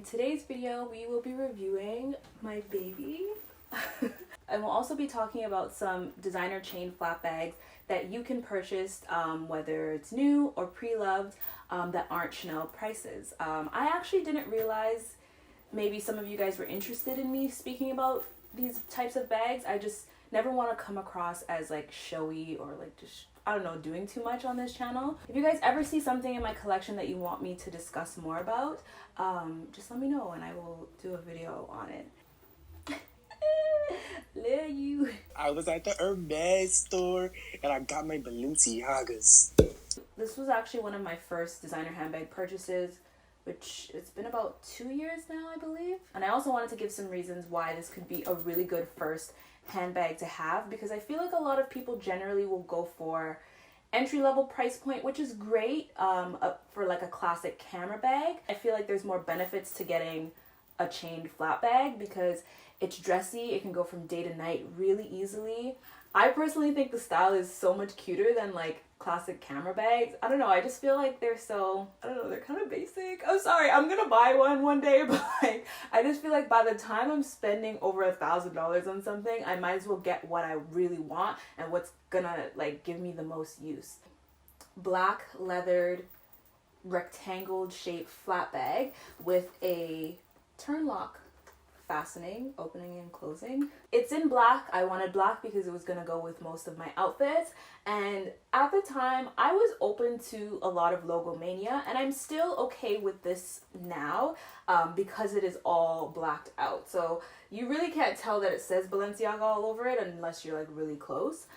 In today's video, we will be reviewing my baby. And we'll also be talking about some designer chain flap bags that you can purchase, whether it's new or pre-loved, that aren't Chanel prices. I actually didn't realize maybe some of you guys were interested in me speaking about these types of bags. I just never want to come across as like showy or like just, I don't know, doing too much on this channel. If you guys ever see something in my collection that you want me to discuss more about, just let me know and I will do a video on it. Love you. I was at the Hermes store and I got my Balenciagas. This was actually one of my first designer handbag purchases, which it's been about 2 years now, I believe. And I also wanted to give some reasons why this could be a really good first handbag to have, because I feel like a lot of people generally will go for entry-level price point, which is great for like a classic camera bag. I feel like there's more benefits to getting a chained flap bag because it's dressy, it can go from day to night really easily. I personally think the style is so much cuter than like classic camera bags. I don't know, I just feel like they're so, I don't know, they're kind of basic. I'm sorry, I'm gonna buy one day, but like, I just feel like by the time I'm spending over $1,000 on something, I might as well get what I really want and what's gonna like give me the most use. Black leathered rectangle shaped flap bag with a turnlock fastening, opening and closing. It's in black. I wanted black because it was gonna go with most of my outfits, and at the time I was open to a lot of logo mania, and I'm still okay with this now because it is all blacked out, so you really can't tell that it says Balenciaga all over it unless you're like really close.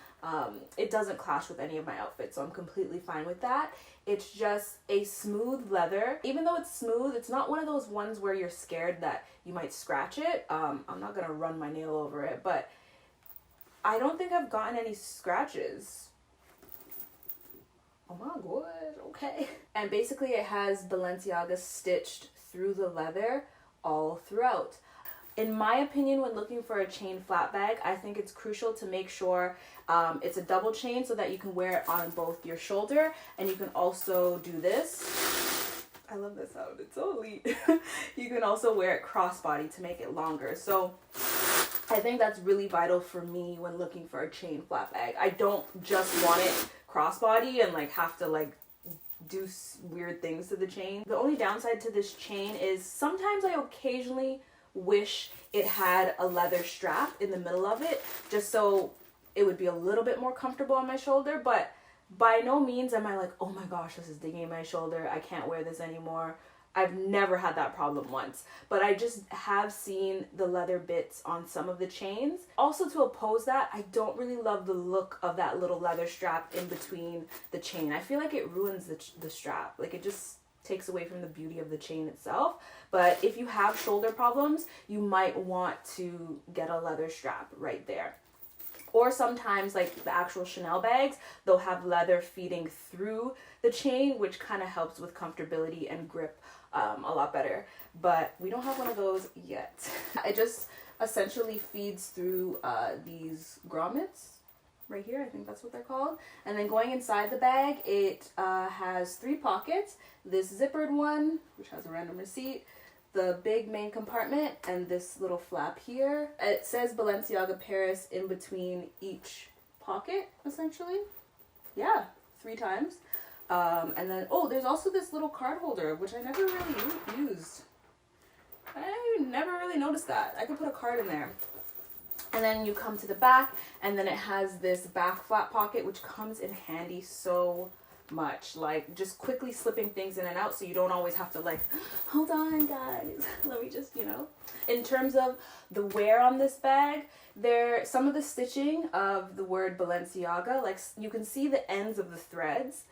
It doesn't clash with any of my outfits, so I'm completely fine with that. It's just a smooth leather. Even though it's smooth, it's not one of those ones where you're scared that you might scratch it. I'm not gonna run my nail over it, but I don't think I've gotten any scratches. Oh my god, okay. And basically it has Balenciaga stitched through the leather all throughout. In my opinion, when looking for a chain flap bag, I think it's crucial to make sure it's a double chain so that you can wear it on both your shoulder, and you can also do this. I love this sound, it's so elite. You can also wear it crossbody to make it longer. So I think that's really vital for me when looking for a chain flap bag. I don't just want it crossbody and like have to like do weird things to the chain. The only downside to this chain is sometimes I occasionally wish it had a leather strap in the middle of it just so it would be a little bit more comfortable on my shoulder, but by no means am I like, oh my gosh, this is digging in my shoulder, I can't wear this anymore. I've never had that problem once, but I just have seen the leather bits on some of the chains. Also, to oppose that, I don't really love the look of that little leather strap in between the chain. I feel like it ruins the strap. Like, it just takes away from the beauty of the chain itself. But if you have shoulder problems, you might want to get a leather strap right there. Or sometimes like the actual Chanel bags, they'll have leather feeding through the chain, which kind of helps with comfortability and grip a lot better. But we don't have one of those yet. It just essentially feeds through these grommets right here, I think that's what they're called. And then going inside the bag, it has 3 pockets. This zippered one, which has a random receipt, the big main compartment, and this little flap here. It says Balenciaga Paris in between each pocket, essentially. Yeah, 3 times. And then, oh, there's also this little card holder, which I never really used. I never really noticed that. I could put a card in there. And then you come to the back, and then it has this back flap pocket, which comes in handy so much. Like, just quickly slipping things in and out so you don't always have to like, hold on guys, let me just, you know. In terms of the wear on this bag, some of the stitching of the word Balenciaga, like you can see the ends of the threads,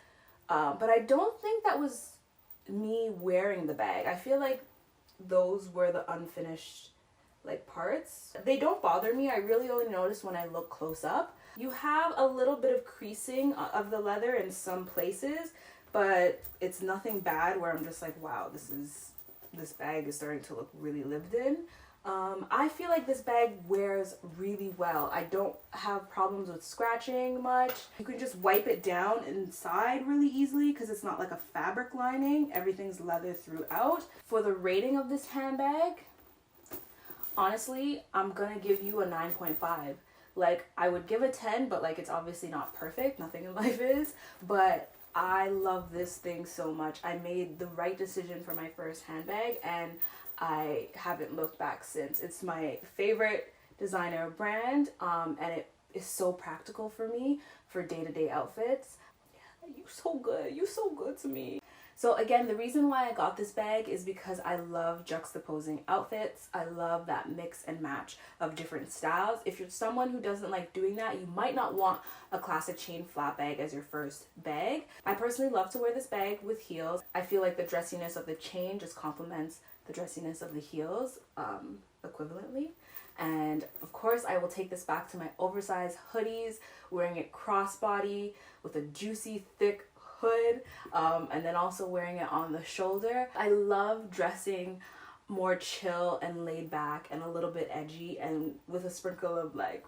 but I don't think that was me wearing the bag. I feel like those were the unfinished like parts. They don't bother me. I really only notice when I look close up. You have a little bit of creasing of the leather in some places, but it's nothing bad where I'm just like, wow, this bag is starting to look really lived in. I feel like this bag wears really well. I don't have problems with scratching much. You can just wipe it down inside really easily because it's not like a fabric lining. Everything's leather throughout. For the rating of this handbag, honestly, I'm gonna give you a 9.5. Like, I would give a 10, but like, it's obviously not perfect. Nothing in life is. But I love this thing so much. I made the right decision for my first handbag, and I haven't looked back since. It's my favorite designer brand, and it is so practical for me for day-to-day outfits. You so good. You so good to me. So again, the reason why I got this bag is because I love juxtaposing outfits. I love that mix and match of different styles. If you're someone who doesn't like doing that, you might not want a classic chain flat bag as your first bag. I personally love to wear this bag with heels. I feel like the dressiness of the chain just complements the dressiness of the heels equivalently. And of course, I will take this back to my oversized hoodies, wearing it crossbody with a juicy, thick hood, and then also wearing it on the shoulder. I love dressing more chill and laid back and a little bit edgy, and with a sprinkle of like,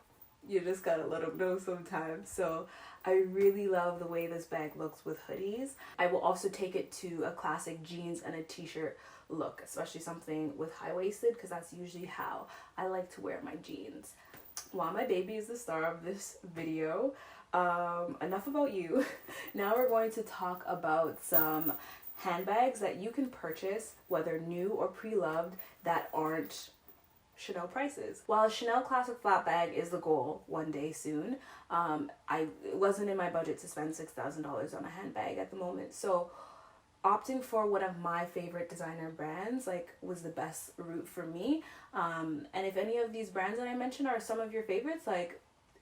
you just gotta let them know sometimes. So I really love the way this bag looks with hoodies. I will also take it to a classic jeans and a t-shirt look, especially something with high-waisted, because that's usually how I like to wear my jeans. While my baby is the star of this video, enough about you. Now we're going to talk about some handbags that you can purchase, whether new or pre-loved, that aren't Chanel prices. While a Chanel classic flat bag is the goal one day soon, it wasn't in my budget to spend $6,000 on a handbag at the moment. So opting for one of my favorite designer brands was the best route for me. And if any of these brands that I mentioned are some of your favorites,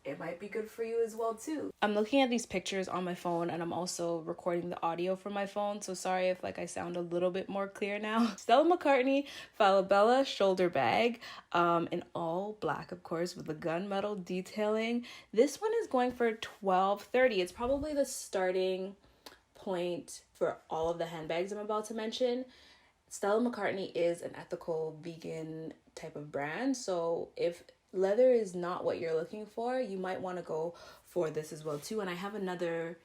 it might be good for you as well too. I'm looking at these pictures on my phone, and I'm also recording the audio from my phone, so sorry if I sound a little bit more clear now. Stella McCartney Falabella shoulder bag, in all black, of course, with the gunmetal detailing. This one is going for $12.30. It's probably the starting point for all of the handbags I'm about to mention. Stella McCartney is an ethical vegan type of brand, so if leather is not what you're looking for, you might want to go for this as well too. And I have another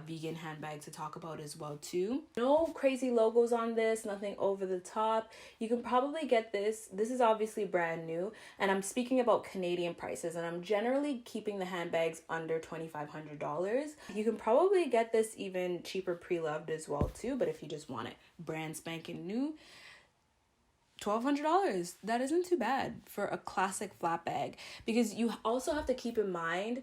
vegan handbag to talk about as well too. No crazy logos on this, nothing over the top. You can probably get this. This is obviously brand new, and I'm speaking about Canadian prices, and I'm generally keeping the handbags under $2,500. You can probably get this even cheaper pre-loved as well too, but if you just want it brand spanking new, $1,200. That isn't too bad for a classic flat bag, because you also have to keep in mind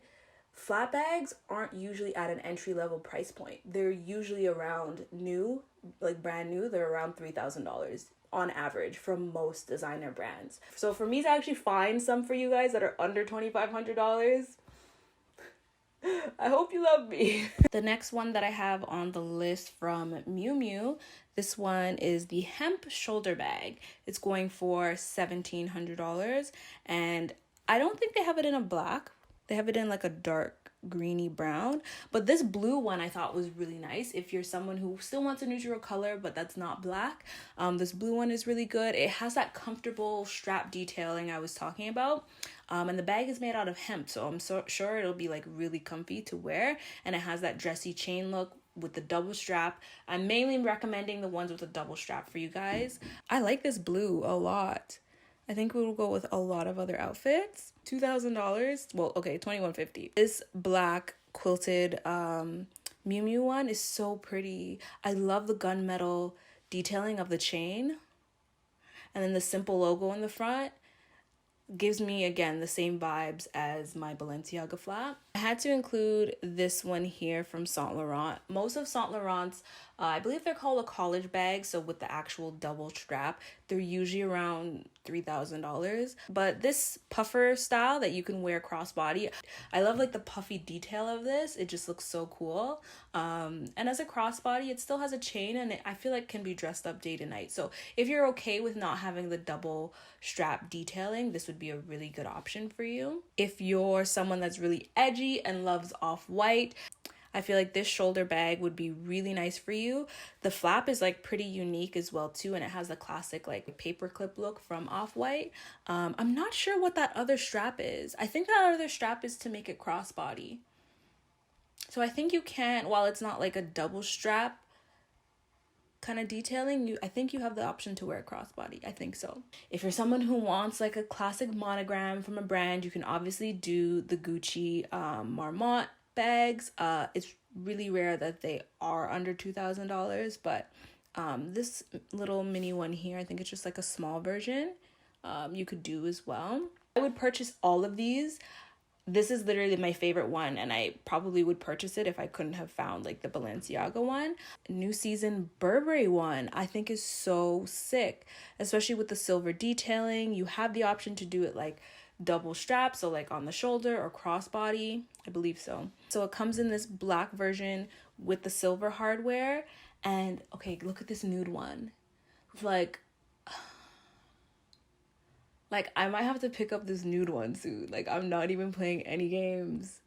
flat bags aren't usually at an entry-level price point. They're usually around new, brand new, they're around $3,000 on average from most designer brands. So for me to actually find some for you guys that are under $2,500, I hope you love me. The next one that I have on the list from Miu Miu, this one is the hemp shoulder bag. It's going for $1,700, and I don't think they have it in a black. They have it in a dark greeny brown, but this blue one I thought was really nice. If you're someone who still wants a neutral color but that's not black, this blue one is really good. It has that comfortable strap detailing I was talking about, and the bag is made out of hemp, so I'm so sure it'll be really comfy to wear, and it has that dressy chain look with the double strap. I'm mainly recommending the ones with a double strap for you guys. I like this blue a lot. I think we will go with a lot of other outfits. $2,000. Well, okay, $2,150. This black quilted Miu Miu one is so pretty. I love the gunmetal detailing of the chain, and then the simple logo in the front gives me, again, the same vibes as my Balenciaga flat. I had to include this one here from Saint Laurent. Most of Saint Laurent's, I believe they're called a college bag, so with the actual double strap, they're usually around $3,000. But this puffer style that you can wear crossbody, I love the puffy detail of this. It just looks so cool. And as a crossbody, it still has a chain, and I feel can be dressed up day to night. So if you're okay with not having the double strap detailing, this would be a really good option for you. If you're someone that's really edgy and loves off-white, I feel like this shoulder bag would be really nice for you. The flap is like pretty unique as well too, and it has the classic like paperclip look from Off-White. I'm not sure what that other strap is. I think that other strap is to make it crossbody. So I think you can, while it's not like a double strap kind of detailing, I think you have the option to wear a crossbody. I think so. If you're someone who wants like a classic monogram from a brand, you can obviously do the Gucci Marmont bags. It's really rare that they are under $2,000, but this little mini one here, I think it's just like a small version, you could do as well. I would purchase all of these. This is literally my favorite one, and I probably would purchase it if I couldn't have found like the Balenciaga one. New season Burberry one I think is so sick, especially with the silver detailing. You have the option to do it like double strap, so like on the shoulder or crossbody, I believe so. So it comes in this black version with the silver hardware, and okay, look at this nude one. Like I might have to pick up this nude one soon. Like I'm not even playing any games.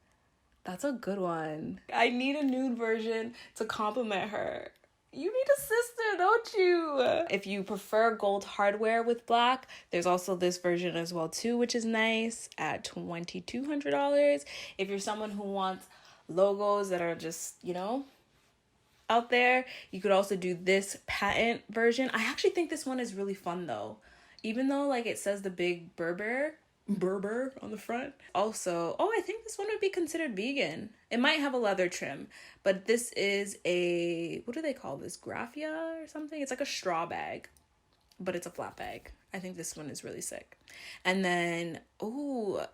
That's a good one. I need a nude version to complement her. You need a sister, don't you? If you prefer gold hardware with black, there's also this version as well too, which is nice at $2,200. If you're someone who wants logos that are just, you know, out there, you could also do this patent version. I actually think this one is really fun though. Even though like it says the big Berber on the front. Also, I think this one would be considered vegan. It might have a leather trim, but this is a, what do they call this? Graphia or something? It's like a straw bag, but it's a flat bag. I think this one is really sick. And then,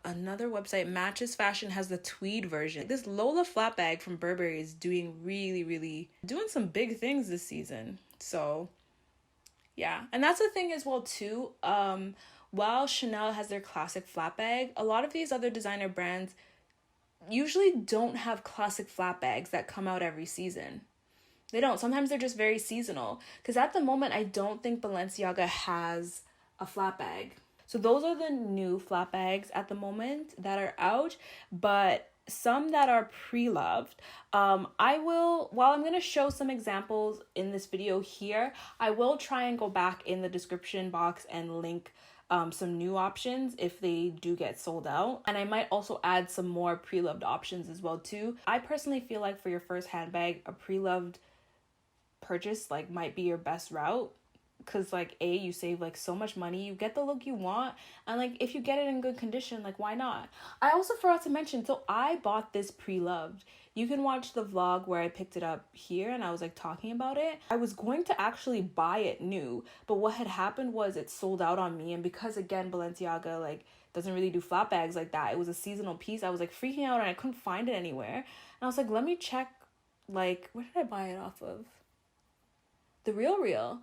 another website, Matches Fashion, has the tweed version. This Lola flat bag from Burberry is doing really doing some big things this season. So yeah, and that's the thing as well too. While Chanel has their classic flat bag, a lot of these other designer brands usually don't have classic flat bags that come out every season. They don't. Sometimes they're just very seasonal. Because at the moment, I don't think Balenciaga has a flat bag. So those are the new flat bags at the moment that are out. But some that are pre-loved, while I'm going to show some examples in this video here, I will try and go back in the description box and link some new options if they do get sold out. And I might also add some more pre-loved options as well too. I personally feel like for your first handbag, a pre-loved purchase like might be your best route. Because like you save like so much money, you get the look you want, and like if you get it in good condition, like why not? I also forgot to mention, so I bought this pre-loved. You can watch the vlog where I picked it up here and I was like talking about it. I was going to actually buy it new, but what had happened was it sold out on me. And because again, Balenciaga like doesn't really do flat bags like that, it was a seasonal piece. I was like freaking out and I couldn't find it anywhere. And I was like, let me check, like, where did I buy it off of? The RealReal.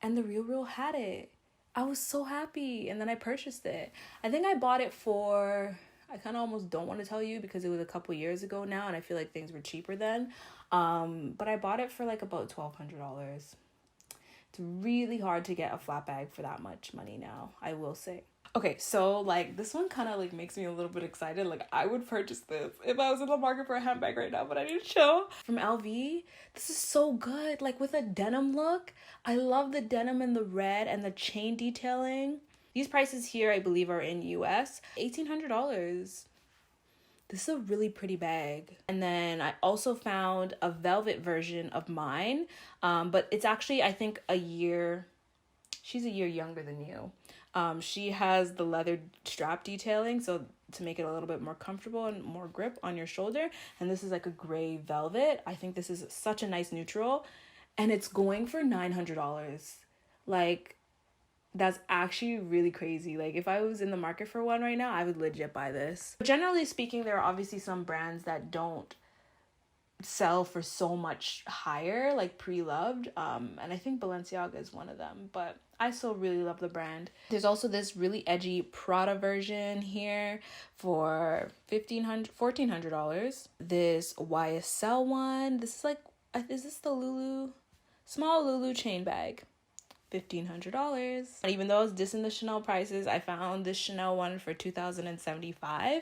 And the RealReal had it. I was so happy. And then I purchased it. I think I bought it for, I kind of almost don't want to tell you because it was a couple years ago now and I feel like things were cheaper then. But I bought it for like about $1,200. It's really hard to get a flat bag for that much money now, I will say. Okay, so like this one kind of like makes me a little bit excited. Like I would purchase this if I was in the market for a handbag right now, but I need to show. From LV, this is so good. Like with a denim look. I love the denim and the red and the chain detailing. These prices here, I believe, are in US. $1,800. This is a really pretty bag. And then I also found a velvet version of mine. But it's actually, I think, she's a year younger than you. She has the leather strap detailing, so to make it a little bit more comfortable and more grip on your shoulder. And this is like a gray velvet. I think this is such a nice neutral. And it's going for $900. Like, that's actually really crazy. Like, if I was in the market for one right now, I would legit buy this. Generally speaking, there are obviously some brands that don't sell for so much higher, like pre-loved, and I think Balenciaga is one of them, but I still really love the brand. There's also this really edgy Prada version here for $1,400. This YSL one, this is like, is this the small Lulu chain bag? $1,500. And even though I was dissing the Chanel prices, I found this Chanel one for $2,075.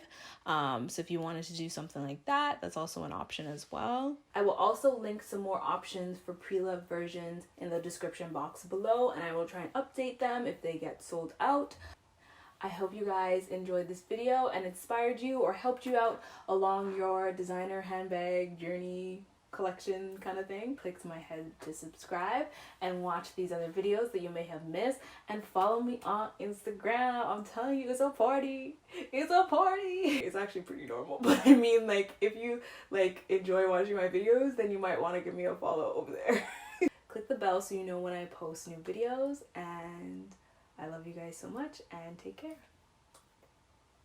So if you wanted to do something like that, that's also an option as well. I will also link some more options for pre-loved versions in the description box below, and I will try and update them if they get sold out. I hope you guys enjoyed this video and inspired you or helped you out along your designer handbag journey collection kind of thing. Click to my head to subscribe and watch these other videos that you may have missed, and follow me on Instagram. I'm telling you, it's a party. It's a party. It's actually pretty normal, but I mean, like, if you like enjoy watching my videos, then you might want to give me a follow over there. Click the bell so you know when I post new videos, and I love you guys so much, and take care.